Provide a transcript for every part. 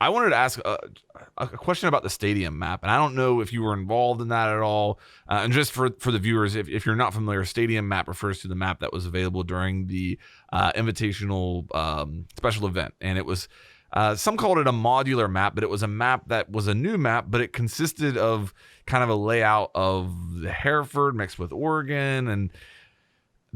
I wanted to ask a question about the stadium map, and I don't know if you were involved in that at all. And just for the viewers, if you're not familiar, stadium map refers to the map that was available during the invitational special event, and it was some called it a modular map, but it was a map that was a new map, but it consisted of kind of a layout of the Hereford mixed with Oregon, and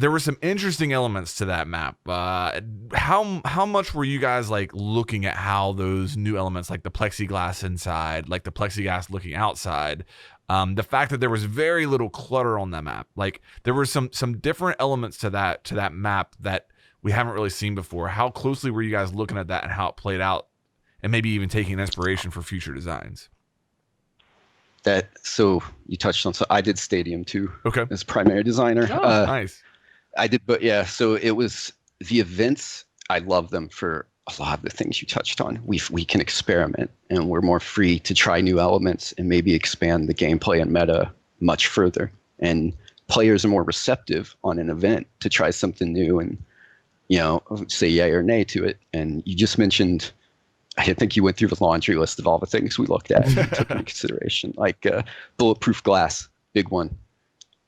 there were some interesting elements to that map. How much were you guys like looking at how those new elements, like the plexiglass inside, like the plexiglass looking outside, the fact that there was very little clutter on that map, like there were some different elements to that map that we haven't really seen before. How closely were you guys looking at that and how it played out, and maybe even taking inspiration for future designs? So you touched on. So I did Stadium too. Okay. As primary designer. Oh, nice. I did, but yeah, so it was the events. I love them for a lot of the things you touched on. We can experiment, and we're more free to try new elements and maybe expand the gameplay and meta much further. And players are more receptive on an event to try something new and, say yay or nay to it. And you just mentioned, I think you went through the laundry list of all the things we looked at and took into consideration, like bulletproof glass, big one.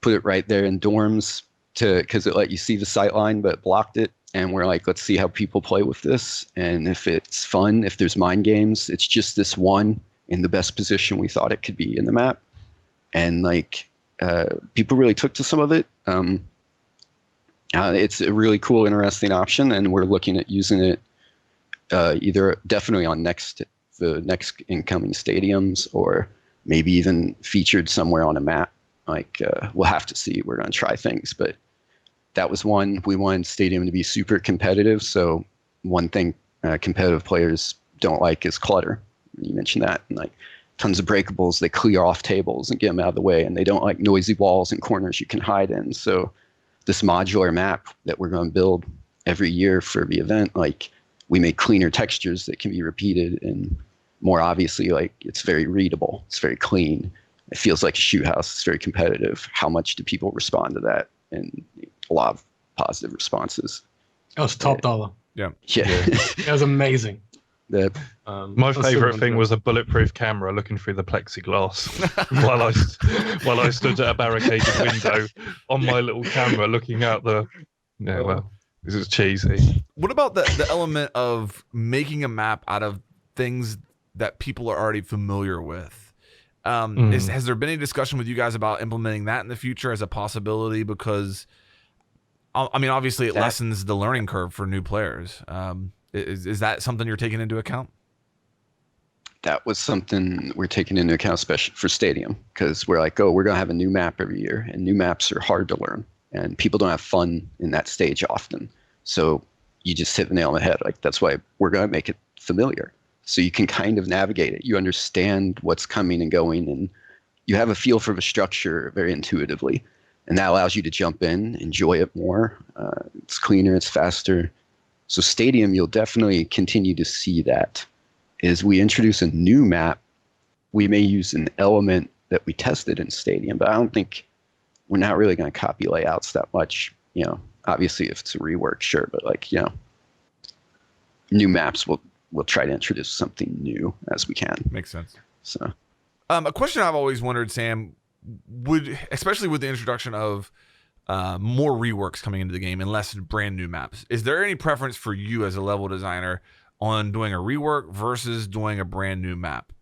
Put it right there in dorms, because it let you see the sight line but blocked it, and we're like, let's see how people play with this, and if it's fun, if there's mind games, it's just this one in the best position we thought it could be in the map. And like people really took to some of it. It's a really cool, interesting option, and we're looking at using it either definitely on the next incoming stadiums, or maybe even featured somewhere on a map. Like we'll have to see. We're going to try things, but that was one. We wanted Stadium to be super competitive. So one thing competitive players don't like is clutter. You mentioned that, and like tons of breakables. They clear off tables and get them out of the way, and they don't like noisy walls and corners you can hide in. So this modular map that we're going to build every year for the event, like we make cleaner textures that can be repeated, and more obviously, like it's very readable. It's very clean. It feels like a shoot house. It's very competitive. How much do people respond to that? And a lot of positive responses. That was top dollar. Yeah. It was amazing. My favorite thing was a bulletproof camera looking through the plexiglass while I stood at a barricaded window on my little camera looking out the. Yeah, well, this is cheesy. What about the element of making a map out of things that people are already familiar with? Has there been any discussion with you guys about implementing that in the future as a possibility? Because, I mean, obviously it lessens the learning curve for new players. Is that something you're taking into account? That was something we're taking into account, especially for Stadium, because we're like, we're going to have a new map every year, and new maps are hard to learn, and people don't have fun in that stage often. So you just hit the nail on the head. Like that's why we're going to make it familiar. So you can kind of navigate it. You understand what's coming and going, and you have a feel for the structure very intuitively. And that allows you to jump in, enjoy it more. It's cleaner, it's faster. So Stadium, you'll definitely continue to see that. As we introduce a new map, we may use an element that we tested in Stadium, but I don't think we're not really going to copy layouts that much. Obviously if it's a rework, sure, but like, new maps we'll try to introduce something new as we can. Makes sense. So, a question I've always wondered, Sam, especially with the introduction of more reworks coming into the game and less brand new maps, is there any preference for you as a level designer on doing a rework versus doing a brand new map?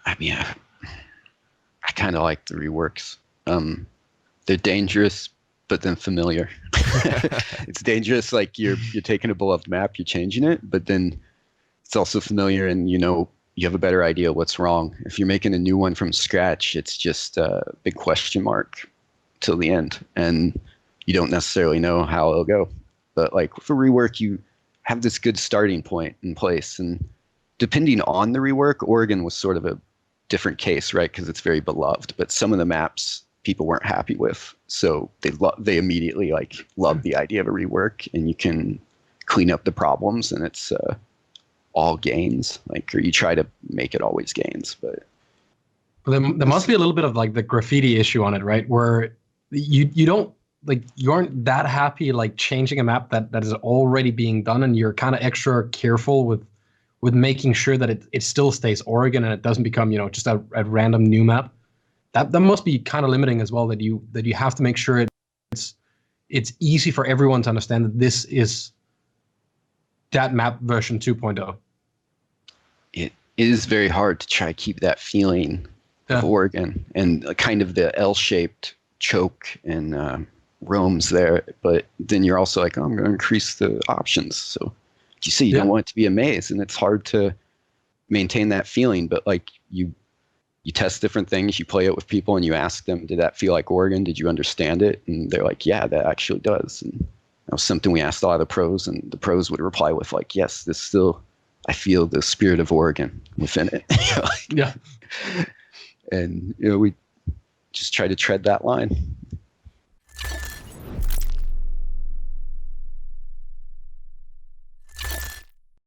I mean, I kind of like the reworks. They're dangerous, but then familiar. It's dangerous, like you're taking a beloved map, you're changing it, but then it's also familiar, and you have a better idea what's wrong. If you're making a new one from scratch, it's just a big question mark till the end, and you don't necessarily know how it'll go. But like for rework, you have this good starting point in place, and depending on the rework, Oregon was sort of a different case, right? Because it's very beloved, but some of the maps people weren't happy with, so they immediately love the idea of a rework, and you can clean up the problems, and it's all gains. Or you try to make it always gains, but there must be a little bit of like the graffiti issue on it, right? Where you don't like you aren't that happy like changing a map that is already being done, and you're kind of extra careful with making sure that it still stays Oregon and it doesn't become just a random new map. That must be kind of limiting as well. That you have to make sure it's easy for everyone to understand that this is that map version 2.0. It is very hard to try to keep that feeling of Oregon and kind of the L-shaped choke and roams there. But then you're also like, oh, I'm going to increase the options. So you see, you don't want it to be a maze, and it's hard to maintain that feeling. But like you test different things, you play it with people, and you ask them, did that feel like Oregon? Did you understand it? And they're like, yeah, that actually does. And that was something we asked a lot of the pros, and the pros would reply with like, yes, this still, I feel the spirit of Oregon within it. Yeah. And we just try to tread that line.